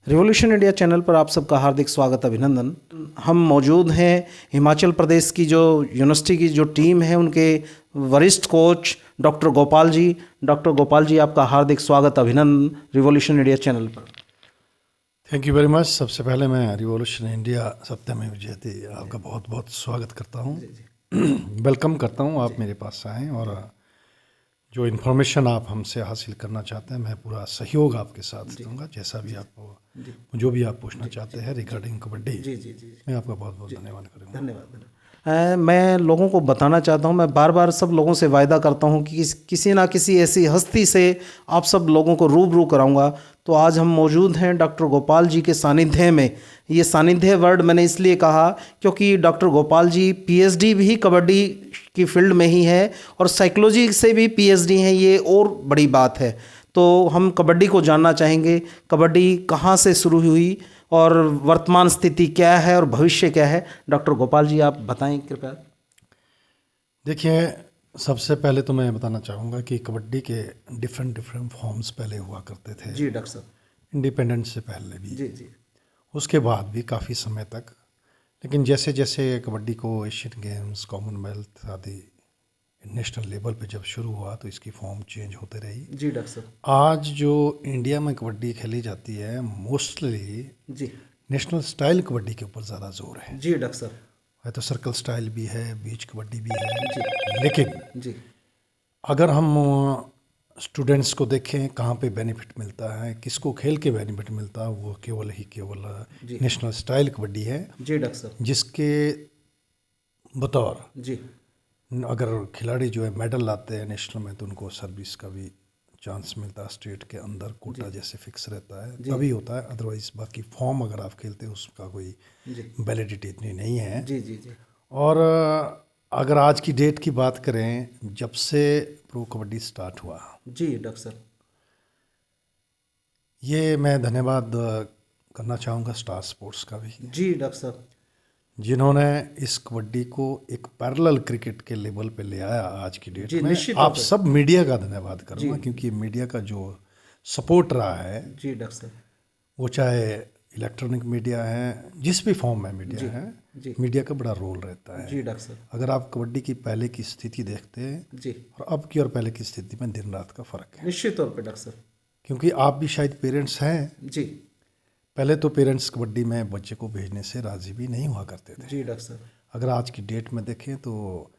Revolution India channel पर आप सबका हार्दिक स्वागत, अभिनंदन। हम मौजूद हैं हिमाचल प्रदेश की जो यूनिवर्सिटी की जो टीम है उनके वरिष्ठ coach doctor Gopal ji. Doctor Gopal ji, आपका हार्दिक स्वागत, अभिनंदन रिवॉल्यूशन इंडिया चैनल पर। Thank you very much. सबसे पहले मैं रिवॉल्यूशन इंडिया सप्ताह जयते आपका बहुत बहुत स्वागत करता हूँ, वेलकम करता हूँ। आप मेरे पास आएँ और जो इन्फॉर्मेशन आप हमसे हासिल करना चाहते हैं मैं पूरा सहयोग आपके साथ दूंगा। जैसा भी आपको जो भी आप पूछना चाहते हैं रिगार्डिंग कबड्डी, मैं आपका बहुत बहुत धन्यवाद करूँगा। धन्यवाद। मैं लोगों को बताना चाहता हूं, मैं बार बार सब लोगों से वायदा करता हूं कि किसी ना किसी ऐसी हस्ती से आप सब लोगों को रूबरू कराऊंगा। तो आज हम मौजूद हैं डॉक्टर गोपाल जी के सानिध्य में। ये सानिध्य वर्ड मैंने इसलिए कहा क्योंकि डॉक्टर गोपाल जी पीएचडी भी कबड्डी की फील्ड में ही है और साइकोलॉजी से भी पीएचडी हैं, ये और बड़ी बात है। तो हम कबड्डी को जानना चाहेंगे, कबड्डी कहाँ से शुरू हुई और वर्तमान स्थिति क्या है और भविष्य क्या है। डॉक्टर गोपाल जी, आप बताएं कृपया। देखिए, सबसे पहले तो मैं बताना चाहूँगा कि कबड्डी के डिफरेंट फॉर्म्स पहले हुआ करते थे। जी डॉक्टर साहब। इंडिपेंडेंस से पहले भी, जी। उसके बाद भी काफ़ी समय तक। लेकिन जैसे जैसे कबड्डी को एशियन गेम्स, कॉमनवेल्थ आदि नेशनल लेवल पे जब शुरू हुआ तो इसकी फॉर्म चेंज होते रही। जी डॉक्टर साहब। आज जो इंडिया में कबड्डी खेली जाती है मोस्टली जी। नेशनल स्टाइल कबड्डी के ऊपर ज़्यादा जोर है। जी डॉक्टर साहब। है तो सर्कल स्टाइल भी है, बीच कबड्डी भी है। जी। लेकिन जी। अगर हम स्टूडेंट्स को देखें कहाँ पे बेनिफिट मिलता है, किसको खेल के बेनिफिट मिलता है, वो केवल नेशनल स्टाइल कबड्डी है। जी डॉक्टर साहब। जिसके बतौर जी। अगर खिलाड़ी जो है मेडल लाते हैं नेशनल में तो उनको सर्विस का भी चांस मिलता है। स्टेट के अंदर कोटा जैसे फिक्स रहता है तभी होता है, अदरवाइज बाकी फॉर्म अगर आप खेलते हैं उसका कोई वैलिडिटी इतनी नहीं है। जी। और अगर आज की डेट की बात करें, जब से प्रो कबड्डी स्टार्ट हुआ, जी डॉक्टर साहब, ये मैं धन्यवाद करना चाहूँगा स्टार स्पोर्ट्स का भी। जी डॉक्टर साहब, जिन्होंने इस कबड्डी को एक पैरेलल क्रिकेट के लेवल पे ले आया आज की डेट में। आप सब मीडिया का धन्यवाद करूँगा क्योंकि मीडिया का जो सपोर्ट रहा है, जी डॉक्टर साहब, वो चाहे इलेक्ट्रॉनिक मीडिया है, जिस भी फॉर्म में मीडिया है, मीडिया का बड़ा रोल रहता है। जी डॉक्टर साहब। अगर आप कबड्डी की पहले की स्थिति देखते हैं जी और अब की और पहले की स्थिति में दिन रात का फ़र्क है। निश्चित तौर पे डॉक्टर साहब, क्योंकि आप भी शायद पेरेंट्स हैं। जी। पहले तो पेरेंट्स कबड्डी में बच्चे को भेजने से राज़ी भी नहीं हुआ करते थे। जी डॉक्टर साहब। अगर आज की डेट में देखें तो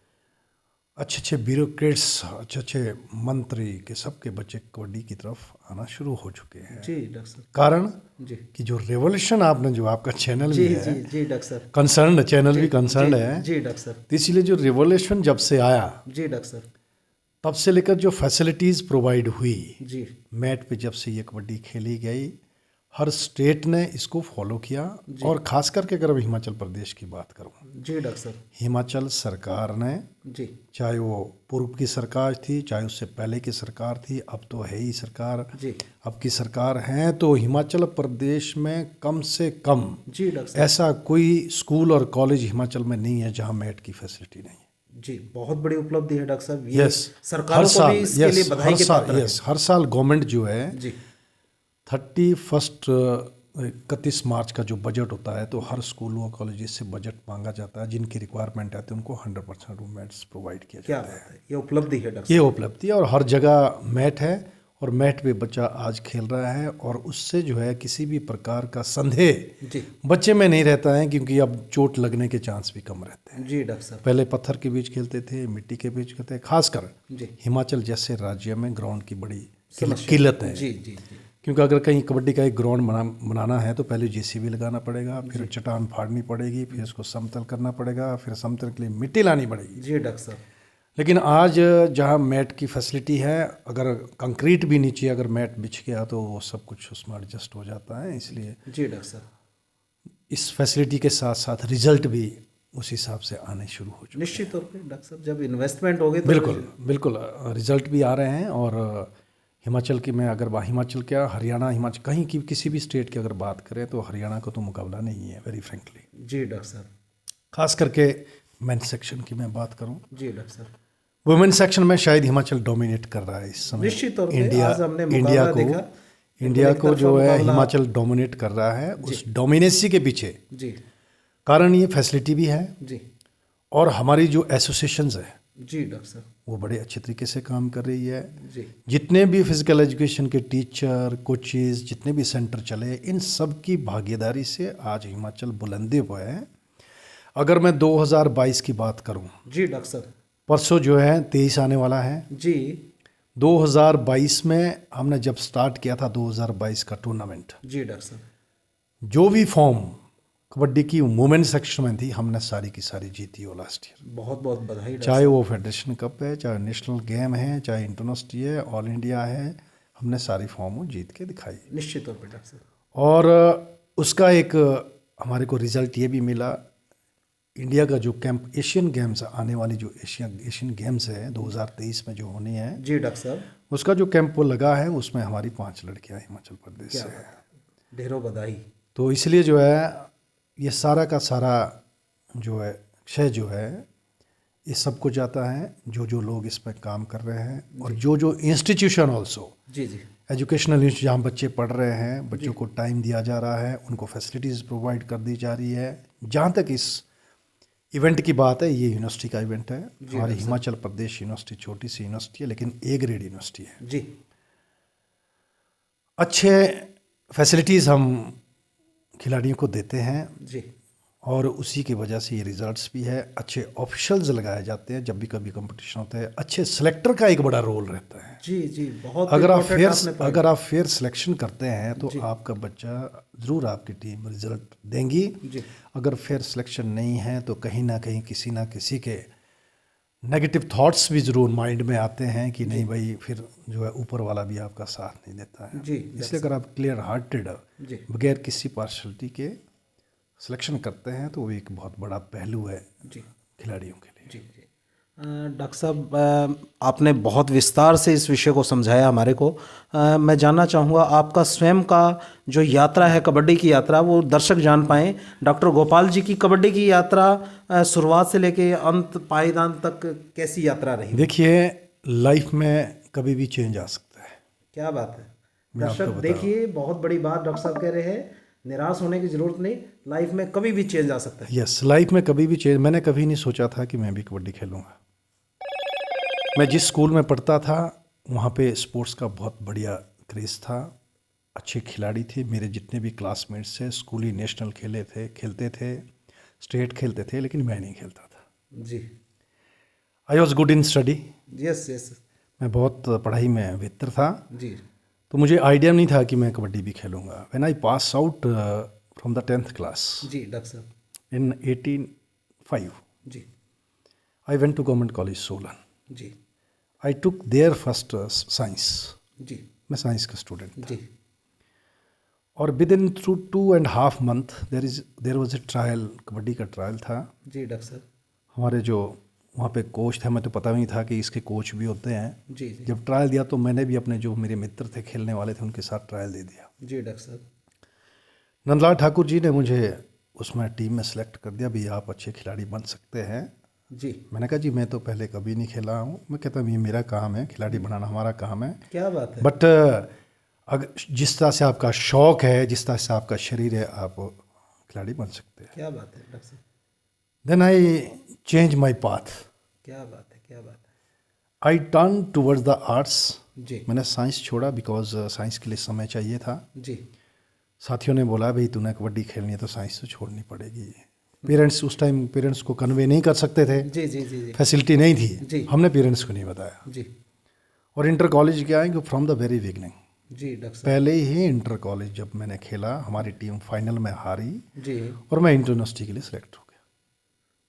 अच्छे ब्यूरोक्रेट्स, अच्छे मंत्री के सबके बच्चे कबड्डी की तरफ आना शुरू हो चुके हैं। जी डॉक्टर साहब। कारण जी कि जो रेवोल्यूशन आपने, जो आपका चैनल भी है, जी डॉक्टर साहब, कंसर्न चैनल भी कंसर्न है। जी डॉक्टर साहब। तो इसीलिए जो रेवोल्यूशन जब से आया, जी डॉक्टर साहब, तब से लेकर जो फैसिलिटीज़ प्रोवाइड हुई जी मैट पे, जब से ये कबड्डी खेली गई, हर स्टेट ने इसको फॉलो किया। और ख़ास करके अगर मैं हिमाचल प्रदेश की बात करूँ, जी डॉक्टर साहब, हिमाचल सरकार ने, जी चाहे वो पूर्व की सरकार थी, चाहे उससे पहले की सरकार थी, अब तो है ही सरकार, जी अब की सरकार है, तो हिमाचल प्रदेश में कम से कम जी डॉक्टर साहब, ऐसा कोई स्कूल और कॉलेज हिमाचल में नहीं है जहाँ मैट की फैसिलिटी नहीं है। जी बहुत बड़ी उपलब्धि है डॉक्टर साहब। यस, सरकारों को भी इसके लिए बधाई के पात्र हैं। हर साल गवर्नमेंट जो है जी 31 मार्च का जो बजट होता है तो हर स्कूलों और कॉलेज से बजट मांगा जाता है। जिनकी रिक्वायरमेंट आती है उनको 100% रूम मैट्स प्रोवाइड किया जाता है। ये उपलब्धि है डॉक्टर ये उपलब्धि है और हर जगह मैट है और मैट पे बच्चा आज खेल रहा है और उससे जो है किसी भी प्रकार का संदेह जी बच्चे में नहीं रहता है, क्योंकि अब चोट लगने के चांस भी कम रहते हैं। जी डॉक्टर साहब। पहले पत्थर के बीच खेलते थे, मिट्टी के बीच खेलते थे। खासकर जी हिमाचल जैसे राज्य में ग्राउंड की बड़ी किल्लत है। जी क्योंकि अगर कहीं कबड्डी का एक ग्राउंड बनाना है तो पहले जेसीबी लगाना पड़ेगा, फिर चट्टान फाड़नी पड़ेगी, फिर उसको समतल करना पड़ेगा, फिर समतल के लिए मिट्टी लानी पड़ेगी। जी डॉक्टर साहब। लेकिन आज जहाँ मैट की फैसिलिटी है, अगर कंक्रीट भी नीचे अगर मैट बिछ गया तो वो सब कुछ उसमें एडजस्ट हो जाता है। इसलिए जी डॉक्टर साहब, इस फैसिलिटी के साथ साथ रिजल्ट भी उस हिसाब से आने शुरू हो चुके। निश्चित तौर पे डॉक्टर साहब, जब इन्वेस्टमेंट होगी तो बिल्कुल रिजल्ट भी आ रहे हैं। और हिमाचल की, मैं अगर हिमाचल क्या, हरियाणा, हिमाचल कहीं की किसी भी स्टेट की अगर बात करें तो हरियाणा का तो मुकाबला नहीं है, वेरी फ्रेंकली। जी डॉक्टर साहब। खास करके मेन सेक्शन की मैं बात करूं, जी डॉक्टर साहब, वुमेन सेक्शन में शायद हिमाचल डोमिनेट कर रहा है इस समय। निश्चित तौर पे। इंडिया आज हमने इंडिया मुकाबला को देखा। इंडिया एक को तरफा जो है मुकाबला- हिमाचल डोमिनेट कर रहा है, उस डोमिनेसी के पीछे जी कारण ये फैसिलिटी भी है जी और हमारी जो एसोसिएशंस है जी डॉक्टर साहब वो बड़े अच्छे तरीके से काम कर रही है। जी जितने भी फिजिकल एजुकेशन के टीचर, कोचेस, जितने भी सेंटर चले, इन सब की भागीदारी से आज हिमाचल बुलंदी पे है। अगर मैं 2022 की बात करूं, जी डॉक्टर साहब परसों जो है 23 आने वाला है। जी 2022 में हमने जब स्टार्ट किया था 2022 का टूर्नामेंट, जी डॉक्टर साहब जो भी फॉर्म कबड्डी की वुमेन सेक्शन में थी हमने सारी की सारी जीती हो लास्ट ईयर। बहुत बहुत बधाई डॉक्टर चाहे वो फेडरेशन कप है, चाहे नेशनल गेम है, चाहे इंटरनेशनल है, ऑल इंडिया है, हमने सारी फॉर्म जीत के दिखाई। साहब। निश्चित तौर पर डॉक्टर साहब और उसका एक हमारे को रिजल्ट ये भी मिला, इंडिया का जो कैंप एशियन गेम्स आने वाली जो एशियन गेम्स है 2023 में जो होनी है, जी डॉक्टर साहब उसका जो कैंप वो लगा है उसमें हमारी 5 लड़कियां हिमाचल प्रदेश क्या से बात हैं। है। ढेरों बधाई। तो इसलिए जो है ये सारा का सारा जो है श्रेय जो है ये सबको जाता है, जो जो लोग इसमें काम कर रहे हैं और जो जो इंस्टीट्यूशन ऑल्सो जी जी एजुकेशनल इंस्टीट्यूट जहाँ बच्चे पढ़ रहे हैं, बच्चों को टाइम दिया जा रहा है, उनको फैसिलिटीज़ प्रोवाइड कर दी जा रही है। जहाँ तक इस इवेंट की बात है, ये यूनिवर्सिटी का इवेंट है। हमारी हिमाचल प्रदेश यूनिवर्सिटी छोटी सी यूनिवर्सिटी है लेकिन ए ग्रेड यूनिवर्सिटी है। जी अच्छे फैसिलिटीज़ हम खिलाड़ियों को देते हैं जी और उसी की वजह से ये रिजल्ट्स भी है। अच्छे ऑफिशियल्स लगाए जाते हैं जब भी कभी कंपटीशन होता है। अच्छे सिलेक्टर का एक बड़ा रोल रहता है। जी जी बहुत अगर आप important फेयर आपने point- अगर आप फेयर सिलेक्शन करते हैं तो आपका बच्चा ज़रूर आपकी टीम रिजल्ट देंगी। जी अगर फेयर सिलेक्शन नहीं है तो कहीं ना कहीं किसी ना किसी के नेगेटिव थॉट्स भी ज़रूर माइंड में आते हैं कि नहीं भाई, फिर जो है ऊपर वाला भी आपका साथ नहीं देता है। जी इसलिए अगर आप क्लियर हार्टेड जी बगैर किसी पार्शलिटी के सिलेक्शन करते हैं तो वो एक बहुत बड़ा पहलू है जी खिलाड़ियों के लिए। जी जी डॉक्टर साहब आपने बहुत विस्तार से इस विषय को समझाया हमारे को। मैं जानना चाहूँगा आपका स्वयं का जो यात्रा है कबड्डी की यात्रा, वो दर्शक जान पाएँ। डॉक्टर गोपाल जी की कबड्डी की यात्रा शुरुआत से लेके अंत पायदान तक कैसी यात्रा रही? देखिए, लाइफ में कभी भी चेंज आ सकता है। क्या बात है मैं आपको दर्शक, बता रहा देखिए बहुत बड़ी बात डॉक्टर साहब कह रहे हैं। निराश होने की ज़रूरत नहीं, लाइफ में कभी भी चेंज आ सकता है। यस, लाइफ में कभी भी चेंज। मैंने कभी नहीं सोचा था कि मैं भी कबड्डी खेलूँगा। मैं जिस स्कूल में पढ़ता था वहाँ पे स्पोर्ट्स का बहुत बढ़िया क्रेज़ था, अच्छे खिलाड़ी थे। मेरे जितने भी क्लासमेट्स थे स्कूली नेशनल खेलते थे, स्टेट खेलते थे, लेकिन मैं नहीं खेलता था। जी I was good in study. Yes yes मैं बहुत पढ़ाई में बेहतर था, जी तो मुझे आइडिया नहीं था कि मैं कबड्डी भी खेलूँगा। When I pass out from the 10th class जी डॉक्टर साहब इन 1805 जी I went to government college Solan. जी I took there first science. जी मैं साइंस का स्टूडेंट था जी और with in 2.5 month there was a trial, kabaddi का ट्रायल था। जी डॉक्टर साहब हमारे जो वहाँ पे कोच थे, हमें तो पता भी नहीं था कि इसके कोच भी होते हैं। जी जी जब ट्रायल दिया तो मैंने भी अपने जो मेरे मित्र थे खेलने वाले थे उनके साथ ट्रायल दे दिया। जी डॉक्टर साहब नंदलाल ठाकुर जी ने मुझे उसमें टीम में सेलेक्ट कर दिया, भी आप अच्छे खिलाड़ी बन सकते हैं। जी मैंने कहा जी मैं तो पहले कभी नहीं खेला हूँ। मैं कहता हूँ ये मेरा काम है, खिलाड़ी बनाना हमारा काम है। क्या बात है। बट अगर जिस तरह से आपका शौक है, जिस तरह से आपका शरीर है, आप खिलाड़ी बन सकते हैं। क्या बात है डॉक्टर साहब। Then I change my path. क्या बात है, क्या बात है। I turn towards the arts. जी मैंने साइंस छोड़ा बिकॉज साइंस के लिए समय चाहिए था। जी साथियों ने बोला भाई तूने कबड्डी खेलनी है तो साइंस तो छोड़नी पड़ेगी। पेरेंट्स उस टाइम पेरेंट्स को कन्वे नहीं कर सकते थे, जी जी जी जी फैसिलिटी नहीं थी। जी। हमने पेरेंट्स को नहीं बताया। जी और इंटर कॉलेज क्या है कि फ्रॉम द वेरी बिगनिंग, जी डॉक्टर साहब पहले ही इंटर कॉलेज जब मैंने खेला हमारी टीम फाइनल में हारी जी। और मैं इंटरयूनिवर्सिटी के लिए सिलेक्ट हो गया।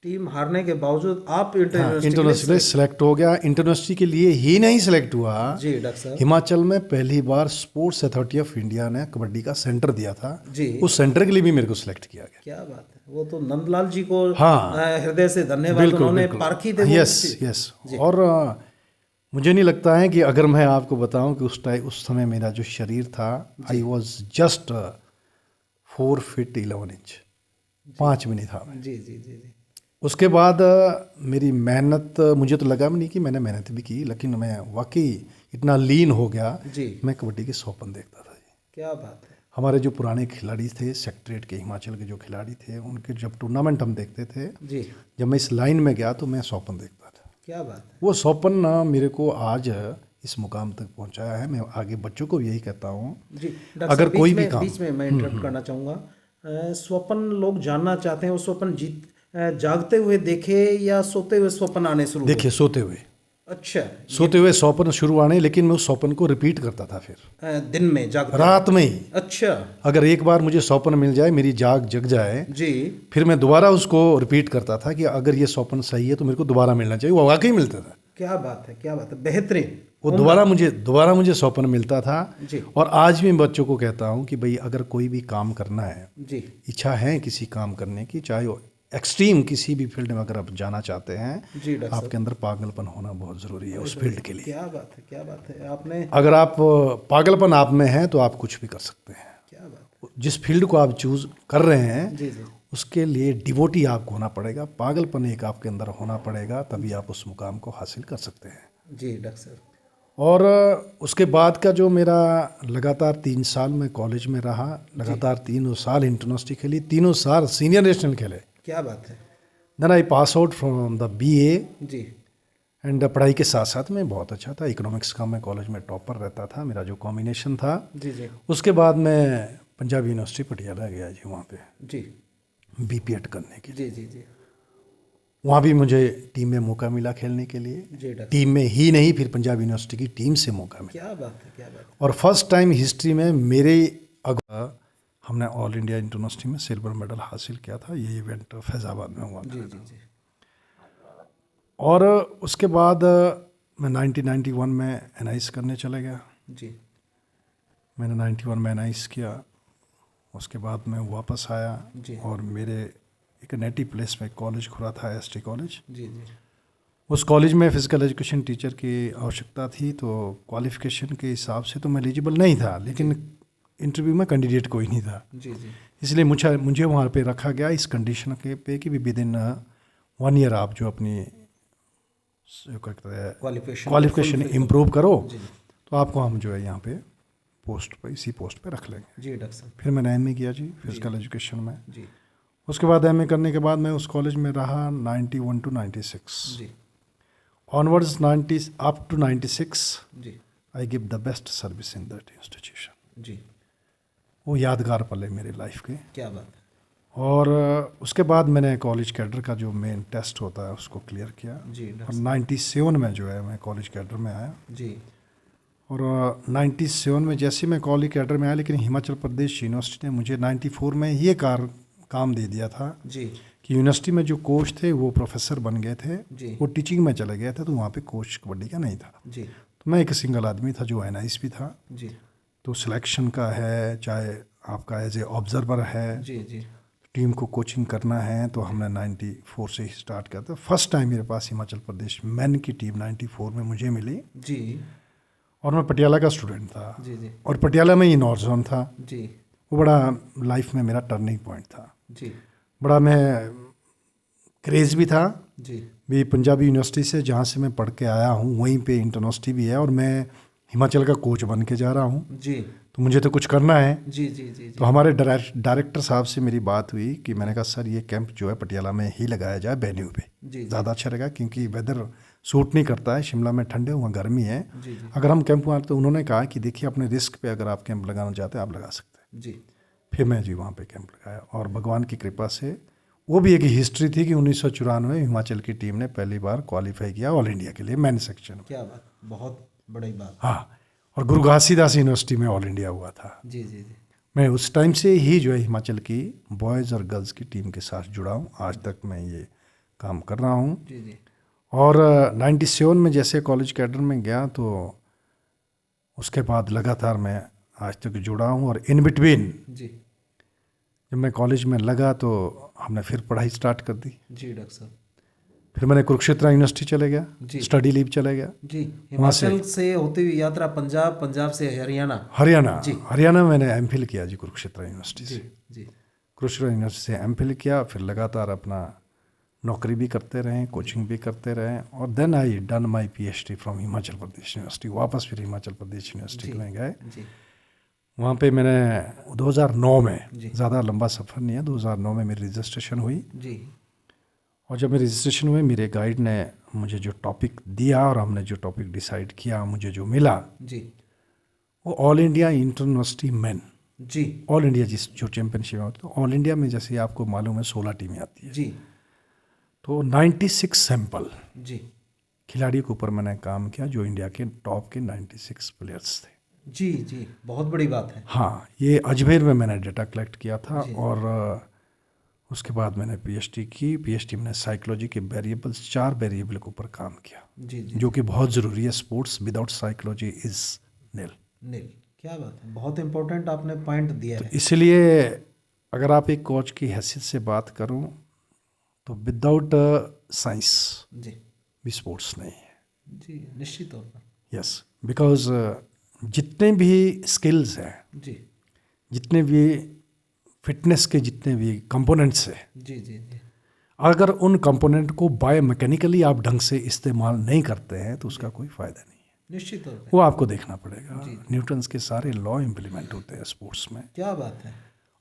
टीम हारने के बावजूद आप इंटरयूनिवर्सिटी में सिलेक्ट हो गया। इंटरयूनिवर्सिटी के लिए ही नहीं सिलेक्ट हुआ, जी डॉक्टर साहब हिमाचल में पहली बार स्पोर्ट्स अथॉरिटी ऑफ इंडिया ने कबड्डी का सेंटर दिया था। जी। उस सेंटर के लिए भी मेरे को सिलेक्ट किया गया। क्या बात है। वो तो नंदलाल जी को हाँ। हृदय से धन्यवाद, बिल्कुल, उन्होंने बिल्कुल। पारखी थे वो यस चीज़। यस। और मुझे नहीं लगता है कि अगर मैं आपको बताऊं कि उस समय मेरा जो शरीर था, I was just 4 feet 11 inch, 5 भी नहीं था मैं। जी जी जी जी उसके बाद मेरी मेहनत, मुझे तो लगा भी नहीं कि मैंने मेहनत भी की, लेकिन मैं वाकई इतना लीन हो गया। जी मैं कबड्डी के 100 देखता था जी। क्या बात है। हमारे जो पुराने खिलाड़ी थे सेक्रेटरीट के, हिमाचल के जो खिलाड़ी थे, उनके जब टूर्नामेंट हम देखते थे, जी, जब मैं इस लाइन में गया तो मैं स्वप्न देखता था। क्या बात है। वो स्वप्न ना मेरे को आज इस मुकाम तक पहुंचाया है। मैं आगे बच्चों को भी यही कहता हूँ, जी डॉक्टर अगर साहब, कोई भी काम, बीच में मैं इंटरप्ट करना चाहूँगा। स्वप्न लोग जानना चाहते हैं, वो स्वप्न जागते हुए देखे या सोते हुए स्वप्न आने शुरू हुए? देखिए सोते हुए, अच्छा, सोते हुए स्वप्न शुरू आने, लेकिन मैं उस स्वप्न को रिपीट करता था फिर दिन में जागते? रात में ही। अच्छा अगर एक बार मुझे स्वप्न मिल जाए, मेरी जाग जग जाए, जी, फिर मैं दोबारा उसको रिपीट करता था कि अगर ये स्वप्न सही है तो मेरे को दोबारा मिलना चाहिए। वो वाकई मिलता था। क्या बात है, क्या बात है, बेहतरीन। वो दोबारा मुझे स्वप्न मिलता था। जी और आज भी मैं बच्चों को कहता हूँ कि भाई अगर कोई भी काम करना है, जी इच्छा है किसी काम करने की, चाहे वो एक्सट्रीम किसी भी फील्ड में अगर आप जाना चाहते हैं, जी डॉक्टर साहब, आपके अंदर पागलपन होना बहुत ज़रूरी है उस फील्ड के लिए। क्या बात है, क्या बात है आपने, अगर आप पागलपन आप में है तो आप कुछ भी कर सकते हैं। क्या बात जिस फील्ड को आप चूज कर रहे है। हैं, जी जी उसके लिए डिवोटी आपको होना पड़ेगा, पागलपन एक आपके अंदर होना पड़ेगा, तभी आप उस मुकाम को हासिल कर सकते हैं। जी डॉक्टर साहब। और उसके बाद का जो मेरा लगातार 3 साल में कॉलेज में रहा, लगातार 3 साल इंटरयूनिवर्सिटी खेली, 3 साल सीनियर नेशनल खेले। क्या बात है। Then I pass out from the BA जी एंड पढ़ाई के साथ साथ मैं बहुत अच्छा था। इकोनॉमिक्स का मैं कॉलेज में टॉपर रहता था, मेरा जो कॉम्बिनेशन था। जी जी उसके बाद मैं पंजाब यूनिवर्सिटी पटियाला गया जी, वहाँ पे जी BPEd करने के लिए। जी जी जी वहाँ भी मुझे टीम में मौका मिला खेलने के लिए। जी डॉक्टर, टीम में ही नहीं, फिर पंजाब यूनिवर्सिटी की टीम से मौका मिला। क्या बात है, क्या बात है। और फर्स्ट टाइम हिस्ट्री में मेरे अगवा हमने ऑल इंडिया यूनिवर्सिटी में सिल्वर मेडल हासिल किया था। ये इवेंट फैज़ाबाद में हुआ जी था। जी जी और उसके बाद मैं 1991 में NIS करने चला गया। जी मैंने 91 में NIS किया। उसके बाद मैं वापस आया जी और मेरे एक नेटिव प्लेस में कॉलेज खुला था, ST कॉलेज। जी जी उस कॉलेज में फ़िज़िकल एजुकेशन टीचर की आवश्यकता थी, तो क्वालिफ़िकेशन के हिसाब से तो मैं एलिजिबल नहीं था, लेकिन इंटरव्यू में कैंडिडेट कोई नहीं था। जी जी इसलिए मुझे वहाँ पे रखा गया इस कंडीशन के पे कि विद इन 1 ईयर आप जो अपनी क्वालिफिकेशन इम्प्रूव करो, जी तो आपको हम जो है यहाँ पे पोस्ट पे, इसी पोस्ट पे रख लेंगे। जी डॉक्टर साहब। फिर मैंने MA किया जी फिज़िकल एजुकेशन में। जी उसके बाद MA करने के बाद मैं उस कॉलेज में रहा 91 to 96 जी ऑनवर्ड्स, 90 अप टू 96 जी I give the best service in that institution. जी वो यादगार पल है मेरे लाइफ के। क्या बात है। और उसके बाद मैंने कॉलेज कैडर का जो मेन टेस्ट होता है उसको क्लियर किया। जी और डॉक्टर 97 में जो है मैं कॉलेज कैडर में आया। साहब। जी और 97 में जैसे मैं कॉलेज कैडर में आया, लेकिन हिमाचल प्रदेश यूनिवर्सिटी ने मुझे 94 में ये काम दे दिया था जी कि यूनिवर्सिटी में जो कोच थे वो प्रोफेसर बन गए थे, जी वो टीचिंग में चले गए थे, तो वहाँ पे कोच कबड्डी का नहीं था। जी तो मैं एक सिंगल आदमी था जो NIS भी था। जी तो सिलेक्शन का है, चाहे आपका एज ए ऑब्जर्वर है, जी जी टीम को कोचिंग करना है, तो हमने 94 से ही स्टार्ट किया था। फर्स्ट टाइम मेरे पास हिमाचल प्रदेश मैन की टीम 94 में मुझे मिली। जी और मैं पटियाला का स्टूडेंट था, जी जी और पटियाला में ही नॉर्थ जोन था। जी वो बड़ा लाइफ में मेरा टर्निंग पॉइंट था। जी बड़ा मैं क्रेज़ भी था जी भी। पंजाबी यूनिवर्सिटी से जहाँ से मैं पढ़ के आया हूँ वहीं पे इंटरयूनिवर्सिटी भी है, और मैं हिमाचल का कोच बन के जा रहा हूँ, जी तो मुझे तो कुछ करना है। जी जी जी तो हमारे डायरेक्टर साहब से मेरी बात हुई कि मैंने कहा सर ये कैंप जो है पटियाला में ही लगाया जाए, वेन्यू पे जी ज़्यादा अच्छा रहेगा, क्योंकि वेदर सूट नहीं करता है। शिमला में ठंडे, वहाँ गर्मी है। जी जी अगर हम कैंप वहाँ, तो उन्होंने कहा कि देखिए अपने रिस्क पे अगर आप कैंप लगाना चाहते हैं आप लगा सकते हैं। जी फिर मैं जी वहाँ पे कैंप लगाया, और भगवान की कृपा से वो भी एक हिस्ट्री थी कि 1994 हिमाचल की टीम ने पहली बार क्वालिफाई किया ऑल इंडिया के लिए मैन सेक्शन में। क्या बात, बहुत बड़ी बात। हाँ, और गुरु घासीदास यूनिवर्सिटी में ऑल इंडिया हुआ था। जी जी जी मैं उस टाइम से ही जो है हिमाचल की बॉयज़ और गर्ल्स की टीम के साथ जुड़ा हूँ। आज तक मैं ये काम कर रहा हूँ। जी जी और 97 में जैसे कॉलेज कैडर में गया, तो उसके बाद लगातार मैं आज तक जुड़ा हूँ। और इन बिटवीन जी जब मैं कॉलेज में लगा तो हमने फिर पढ़ाई स्टार्ट कर दी। जी डॉक्टर साहब। फिर मैंने कुरुक्षेत्र यूनिवर्सिटी चले गया, जी। स्टडी लीव चले गया। जी हिमाचल से होती हुई यात्रा पंजाब, पंजाब से हरियाणा। हरियाणा मैंने MPhil किया जी कुरुक्षेत्र यूनिवर्सिटी जी से। जी कुरुक्षेत्र यूनिवर्सिटी से MPhil किया, फिर लगातार अपना नौकरी भी करते रहे, कोचिंग भी करते रहे, और then I done my PhD from Himachal Pradesh university. वापस फिर हिमाचल प्रदेश यूनिवर्सिटी में गए। जी वहाँ पे मैंने 2009 में, ज़्यादा लंबा सफ़र नहीं है, 2009 में मेरी रजिस्ट्रेशन हुई जी। और जब मेरी रजिस्ट्रेशन हुई मेरे गाइड ने मुझे जो टॉपिक दिया और हमने जो टॉपिक डिसाइड किया, मुझे जो मिला जी। वो ऑल इंडिया इंटरयूनिवर्सिटी मेन, जी। ऑल इंडिया जो चैम्पियनशिप होती है, ऑल इंडिया में जैसे आपको मालूम है 16 टीमें आती है, जी। तो 96 सैंपल जी। खिलाड़ियों के ऊपर मैंने काम किया जो इंडिया के टॉप के 96 प्लेयर्स थे। जी। जी, बहुत बड़ी बात है। हाँ, ये अजमेर में मैंने डेटा कलेक्ट किया था और उसके बाद मैंने पीएचडी की। पीएचडी में साइकोलॉजी के वेरिएबल्स, 4 वेरिएबल के ऊपर काम किया, जी। जी। जो कि बहुत ज़रूरी है। स्पोर्ट्स विदाउट साइकोलॉजी इज़ नील। नील, क्या बात है, बहुत इंपॉर्टेंट आपने पॉइंट दिया है। इसलिए अगर आप एक कोच की हैसियत से बात करूं तो विदाउट साइंस जी। भी स्पोर्ट्स नहीं है। जी, निश्चित तौर पर। यस, बिकॉज जितने भी स्किल्स हैं, जी। जितने भी फिटनेस के जितने भी कंपोनेंट्स हैं, जी। जी। जी। अगर उन कंपोनेंट को बायोमैकेनिकली आप ढंग से इस्तेमाल नहीं करते हैं तो उसका कोई फ़ायदा नहीं है। निश्चित तौर पर। वो आपको देखना पड़ेगा। न्यूटन्स के सारे लॉ इम्प्लीमेंट होते हैं स्पोर्ट्स में। क्या बात है।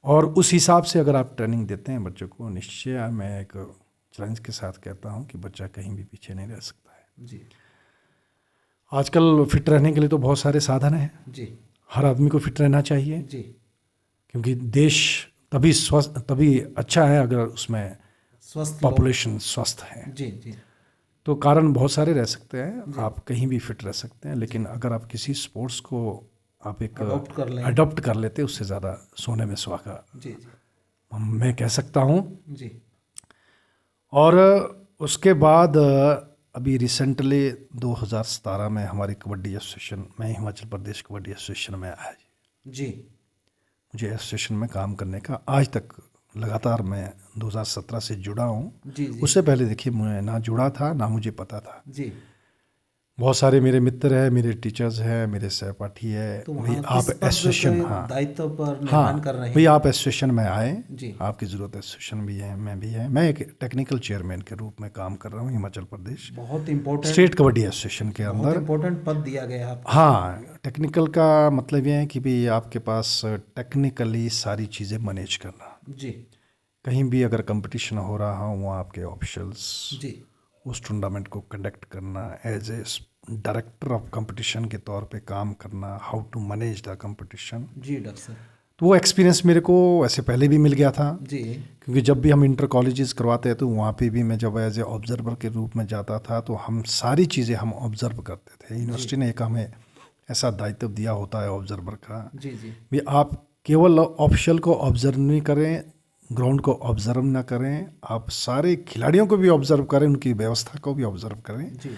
और उस हिसाब से अगर आप ट्रेनिंग देते हैं बच्चों को, निश्चय मैं एक चैलेंज के साथ कहता हूँ कि बच्चा कहीं भी पीछे नहीं रह सकता है। जी। आजकल फिट रहने के लिए तो बहुत सारे साधन हैं। जी। हर आदमी को फिट रहना चाहिए, जी। क्योंकि देश तभी अच्छा है अगर उसमें स्वस्थ पॉपुलेशन स्वस्थ है। जी। जी। तो कारण बहुत सारे रह सकते हैं, आप कहीं भी फिट रह सकते हैं, लेकिन अगर आप किसी स्पोर्ट्स को आप एक अडॉप्ट कर लेते, उससे ज़्यादा सोने में सुहागा जी। जी। मैं कह सकता हूँ। जी। और उसके बाद अभी रिसेंटली 2017 में हमारी कबड्डी एसोसिएशन, मैं हिमाचल प्रदेश कबड्डी एसोसिएशन में आया जी। मुझे एसोसिएशन में काम करने का आज तक लगातार मैं 2017 से जुड़ा हूँ। जी। जी। उससे पहले देखिए मैं ना जुड़ा था ना मुझे पता था। जी। बहुत सारे मेरे मित्र हैं, मेरे टीचर्स हैं, मेरे सहपाठी है। तो भाई आप एसोसिएशन, हाँ दायित्व पर निर्माण कर रहे हैं। भाई आप एसोसिएशन में आए जी। आपकी ज़रूरत एसोसिएशन भी है, मैं भी है। मैं एक टेक्निकल चेयरमैन के रूप में काम कर रहा हूँ हिमाचल प्रदेश बहुत इम्पोर्टेंट स्टेट कबड्डी एसोसिएशन के बहुत अंदर। इम्पोर्टेंट पद दिया गया है आपको। हाँ, टेक्निकल का मतलब ये है कि भाई आपके पास टेक्निकली सारी चीज़ें मैनेज करना। जी। कहीं भी अगर कंपटीशन हो रहा हो वहाँ आपके ऑफिशियल्स जी। उस टूर्नामेंट को कंडक्ट करना, as a director of competition के तौर पे काम करना, how to manage the competition. जी डॉक्टर साहब। तो वो एक्सपीरियंस मेरे को ऐसे पहले भी मिल गया था। जी। क्योंकि जब भी हम इंटर कॉलेजेस करवाते हैं तो वहाँ पे भी मैं जब एज ए ऑब्जर्वर के रूप में जाता था तो हम सारी चीज़ें हम ऑब्जर्व करते थे। यूनिवर्सिटी ने एक हमें ऐसा दायित्व दिया होता है ऑब्जर्वर का। जी। जी। भी आप केवल ऑफिशियल को ऑब्जर्व नहीं करें, ग्राउंड को ऑब्जर्व ना करें, आप सारे खिलाड़ियों को भी ऑब्जर्व करें, उनकी व्यवस्था को भी ऑब्जर्व करें। जी।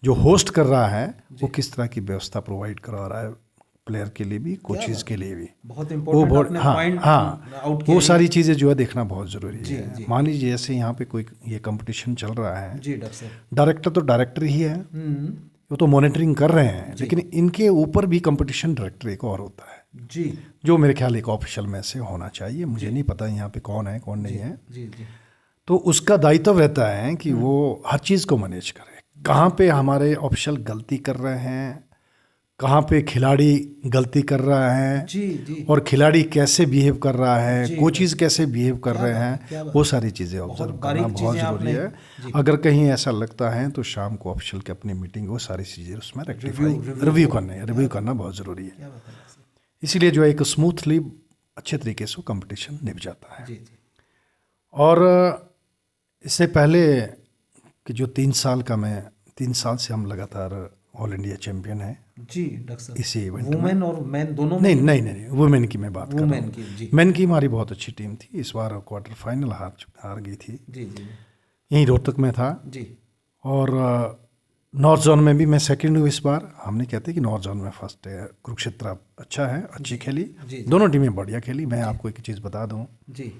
जो होस्ट कर रहा है वो किस तरह की व्यवस्था प्रोवाइड करा रहा है, प्लेयर के लिए भी, कोचेज़ के लिए भी। बहुत इम्पोर्टेंट पॉइंट हाँ, वो सारी चीज़ें जो है देखना बहुत ज़रूरी है। मान लीजिए जैसे यहाँ पे कोई ये कंपटीशन चल रहा है, जी डॉक्टर साहब, डायरेक्टर तो डायरेक्टर ही है, वो तो मॉनिटरिंग कर रहे हैं, लेकिन इनके ऊपर भी कंपटीशन डायरेक्टर एक और होता है जी, जो मेरे ख्याल एक ऑफिशियल में से होना चाहिए। मुझे नहीं पता यहाँ पे कौन है कौन नहीं है। जी जी। तो उसका दायित्व रहता है कि वो हर चीज़ को मैनेज करे। कहाँ पे हमारे ऑफिशियल गलती कर रहे हैं, कहाँ पे खिलाड़ी गलती कर रहा है, जी जी, और खिलाड़ी कैसे बिहेव कर रहा है, कोचेज कैसे बिहेव कर रहे हैं, वो सारी चीज़ें ऑब्जर्व करना बहुत ज़रूरी है। अगर कहीं ऐसा लगता है तो शाम को ऑफिशियल की अपनी मीटिंग, वो सारी चीज़ें उसमें रिव्यू करना बहुत ज़रूरी है। इसीलिए जो है एक स्मूथली अच्छे तरीके से कंपटीशन निभ जाता है। जी जी। और इससे पहले कि जो 3 साल से हम लगातार ऑल इंडिया चैंपियन है जी डॉक्टर साहब, इसी इवेंट वुमेन और मैन दोनों में। नहीं वुमेन की मैं बात कर रहा हूँ। मैन की हमारी बहुत अच्छी टीम थी। इस बार क्वार्टर फाइनल हार गई थी। जी जी, यहीं रोहतक में था जी। और नॉर्थ जोन में भी मैं सेकंड हूँ इस बार। हम नहीं कहते कि नॉर्थ जोन में फर्स्ट है। कुरुक्षेत्र अच्छा है, अच्छी खेली, दोनों टीमें बढ़िया खेली। मैं आपको एक चीज़ बता दूँ, जी,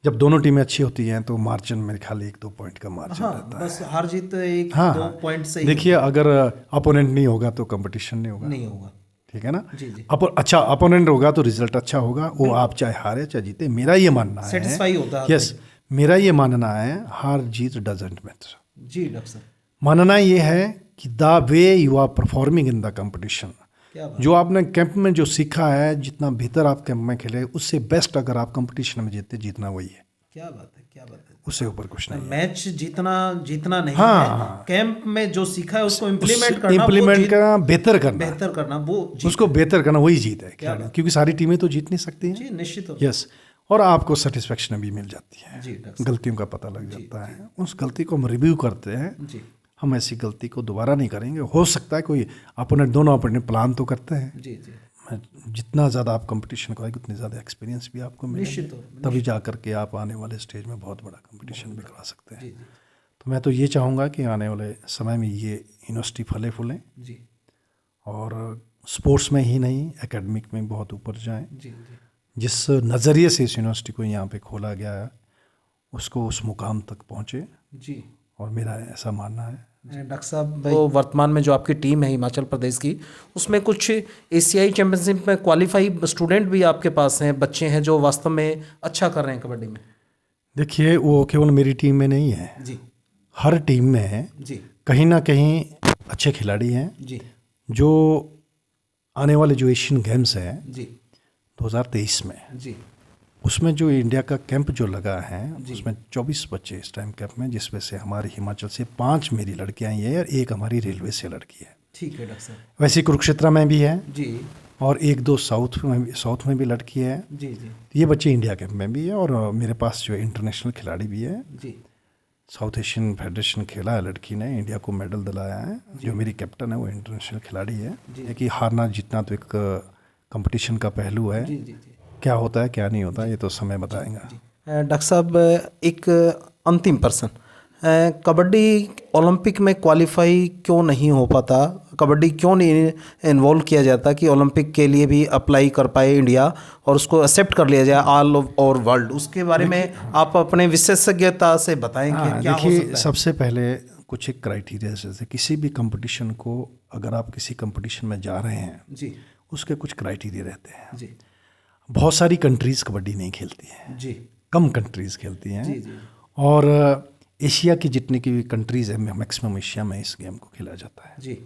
जब दोनों टीमें अच्छी होती हैं तो मार्जिन मेरे ख्याल 1-2 पॉइंट का मार्जिन रहता है। बस हार जीत 1-2 पॉइंट से। देखिए अगर अपोनेंट नहीं होगा तो कंपटीशन नहीं होगा, ठीक है ना। जी जी। अच्छा अपोनेंट होगा तो रिजल्ट अच्छा होगा, वो आप चाहे हारे चाहे जीते। मेरा ये मानना है, सेटिस्फाई होता है। यस, मेरा ये मानना है हार जीत डजंट मैटर। जी डॉक्टर साहब, मानना ये है कि the way you are performing in the competition, क्या बात। जो आपने कैंप में जो सीखा है, जितना बेहतर आप कैंप में खेले, उससे बेस्ट अगर आप कंपटीशन में जीतना वही है। क्या बात है, क्या बात है। उससे ऊपर कुछ नहीं है। मैच जीतना नहीं हाँ, है, हाँ। कैंप में जो सीखा है उसको इम्प्लीमेंट करना, इम्प्लीमेंट करना, बेहतर करना वो उसको बेहतर करना, वही जीत है खिलाड़ी, क्योंकि सारी टीमें तो जीत नहीं सकती हैं। जी, निश्चित। यस, और आपको सेटिस्फेक्शन भी मिल जाती है जी, गलतियों का पता लग जाता है। उस गलती को हम रिव्यू करते हैं, जी हम ऐसी गलती को दोबारा नहीं करेंगे। हो सकता है कोई दोनों अपने प्लान तो करते हैं। जी जी, जितना ज़्यादा आप कंपटीशन करेंगे उतनी ज़्यादा एक्सपीरियंस भी आपको मिलेगा, निश्चित। तभी जा करके आप आने वाले स्टेज में बहुत बड़ा कंपटीशन भी करा सकते हैं। जी जी, तो मैं तो ये चाहूँगा कि आने वाले समय में ये यूनिवर्सिटी फले फूलें, जी और स्पोर्ट्स में ही नहीं, एकेडमिक में बहुत ऊपर जाएं। जी जी, जिस नज़रिए से इस यूनिवर्सिटी को यहाँ पे खोला गया है, उसको उस मुकाम तक पहुँचे, जी। और मेरा ऐसा मानना है। डॉक्टर साहब, तो वर्तमान में जो आपकी टीम है हिमाचल प्रदेश की, उसमें कुछ एशियाई चैंपियनशिप में क्वालिफाई स्टूडेंट भी आपके पास हैं, बच्चे हैं जो वास्तव में अच्छा कर रहे हैं कबड्डी में? देखिए, वो केवल मेरी टीम में नहीं है, जी हर टीम में है। जी कहीं ना कहीं अच्छे खिलाड़ी हैं जी जो आने वाले जो एशियन गेम्स हैं जी 2023 में, जी उसमें जो इंडिया का कैंप जो लगा है, उसमें 24 बच्चे इस टाइम कैंप में, जिसमें से हमारे हिमाचल से 5 मेरी लड़कियां आई हैं और 1 हमारी रेलवे से लड़की है। ठीक है डॉक्टर साहब। वैसे कुरुक्षेत्र में भी है, जी और 1-2 साउथ में भी लड़की है। जी जी ये बच्चे इंडिया कैंप में भी है, और मेरे पास जो इंटरनेशनल खिलाड़ी भी है। जी साउथ एशियन फेडरेशन खेला है लड़की ने, इंडिया को मेडल दिलाया है। जो मेरी कैप्टन है वो इंटरनेशनल खिलाड़ी है। कि हारना जीतना तो एक कंपटीशन का पहलू है। जी जी जी। क्या होता है क्या नहीं होता ये तो समय बताएगा। डॉक्टर साहब, एक अंतिम प्रश्न, कबड्डी ओलंपिक में क्वालिफाई क्यों नहीं हो पाता? कबड्डी क्यों नहीं इन्वॉल्व किया जाता कि ओलंपिक के लिए भी अप्लाई कर पाए इंडिया और उसको एक्सेप्ट कर लिया जाए ऑल ओवर वर्ल्ड? उसके बारे में आप अपने विशेषज्ञता से बताएं कि क्या हो सकता है? सबसे पहले कुछ एक क्राइटेरिया, जैसे किसी भी कंपटीशन को, अगर आप किसी कंपटीशन में जा रहे हैं जी, उसके कुछ क्राइटेरिया रहते हैं। जी बहुत सारी कंट्रीज़ कबड्डी नहीं खेलती हैं, जी, कम कंट्रीज़ खेलती हैं। जी जी, और एशिया की जितनी की भी कंट्रीज़ है, मैक्सिमम एशिया में इस गेम को खेला जाता है। जी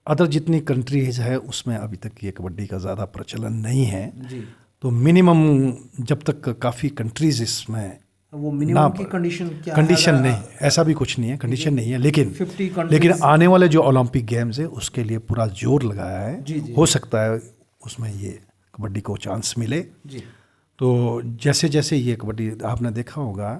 अदर जितनी कंट्रीज़ है उसमें अभी तक ये कबड्डी का ज़्यादा प्रचलन नहीं है। जी। तो मिनिमम जब तक काफ़ी कंट्रीज़ इसमें, वो मिनिमम की कंडीशन क्या है? कंडीशन नहीं, ऐसा भी कुछ नहीं है, कंडीशन नहीं है, लेकिन 50 countries। लेकिन आने वाले जो ओलंपिक गेम्स है उसके लिए पूरा जोर लगाया है। जी, जी। हो सकता है उसमें ये कबड्डी को चांस मिले। जी तो जैसे जैसे ये कबड्डी, आपने देखा होगा,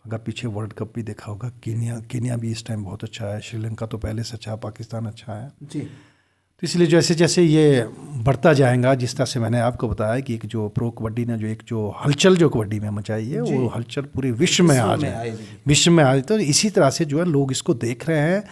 अगर पीछे वर्ल्ड कप भी देखा होगा, केन्या भी इस टाइम बहुत अच्छा है, श्रीलंका तो पहले से अच्छा है, पाकिस्तान अच्छा है। जी, तो इसलिए जैसे जैसे ये बढ़ता जाएगा, जिस तरह से मैंने आपको बताया कि एक जो प्रो कबड्डी ने जो हलचल जो कबड्डी में मचाई है, वो हलचल पूरे विश्व में आ जाए, विश्व में आ जाए। तो इसी तरह से जो है लोग इसको देख रहे हैं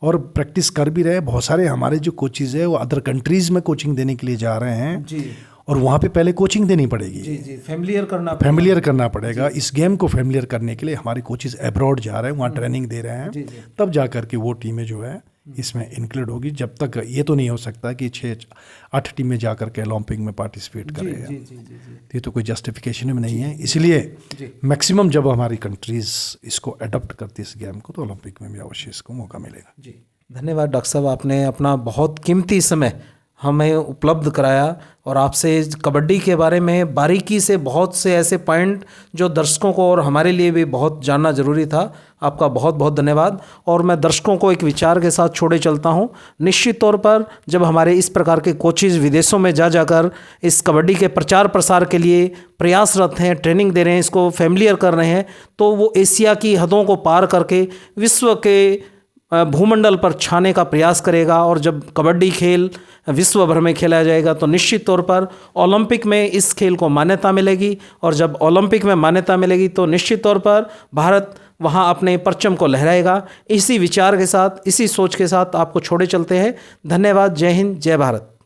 और प्रैक्टिस कर भी रहे हैं। बहुत सारे हमारे जो कोचेज़ है वो अदर कंट्रीज़ में कोचिंग देने के लिए जा रहे हैं जी, और वहाँ पे पहले कोचिंग देनी पड़ेगी। जी जी, फैमिलियर करना पड़ेगा। इस गेम को फैमिलियर करने के लिए हमारे कोचेज़ अब्रॉड जा रहे हैं, वहाँ ट्रेनिंग दे रहे हैं, तब जा करके वो टीमें जो है इसमें इंक्लूड होगी। जब तक ये तो नहीं हो सकता कि 6-8 टीमें जा करके ओलंपिक में पार्टिसिपेट करें, ये तो कोई जस्टिफिकेशन में नहीं है। इसलिए मैक्सिमम जब हमारी कंट्रीज़ इसको अडॉप्ट करती है इस गेम को, तो ओलंपिक में भी अवश्य इसको मौका मिलेगा। जी, धन्यवाद डॉक्टर साहब, आपने अपना बहुत कीमती समय हमें उपलब्ध कराया और आपसे कबड्डी के बारे में बारीकी से बहुत से ऐसे पॉइंट जो दर्शकों को और हमारे लिए भी बहुत जानना ज़रूरी था। आपका बहुत बहुत धन्यवाद। और मैं दर्शकों को एक विचार के साथ छोड़े चलता हूं। निश्चित तौर पर जब हमारे इस प्रकार के कोचेज़ विदेशों में जाकर इस कबड्डी के प्रचार प्रसार के लिए प्रयासरत हैं, ट्रेनिंग दे रहे हैं, इसको फैमिलियर कर रहे हैं, तो वो एशिया की हदों को पार करके विश्व के भूमंडल पर छाने का प्रयास करेगा। और जब कबड्डी खेल विश्व भर में खेला जाएगा तो निश्चित तौर पर ओलंपिक में इस खेल को मान्यता मिलेगी। और जब ओलंपिक में मान्यता मिलेगी तो निश्चित तौर पर भारत वहाँ अपने परचम को लहराएगा। इसी विचार के साथ, इसी सोच के साथ आपको छोड़े चलते हैं। धन्यवाद। जय हिंद, जय भारत।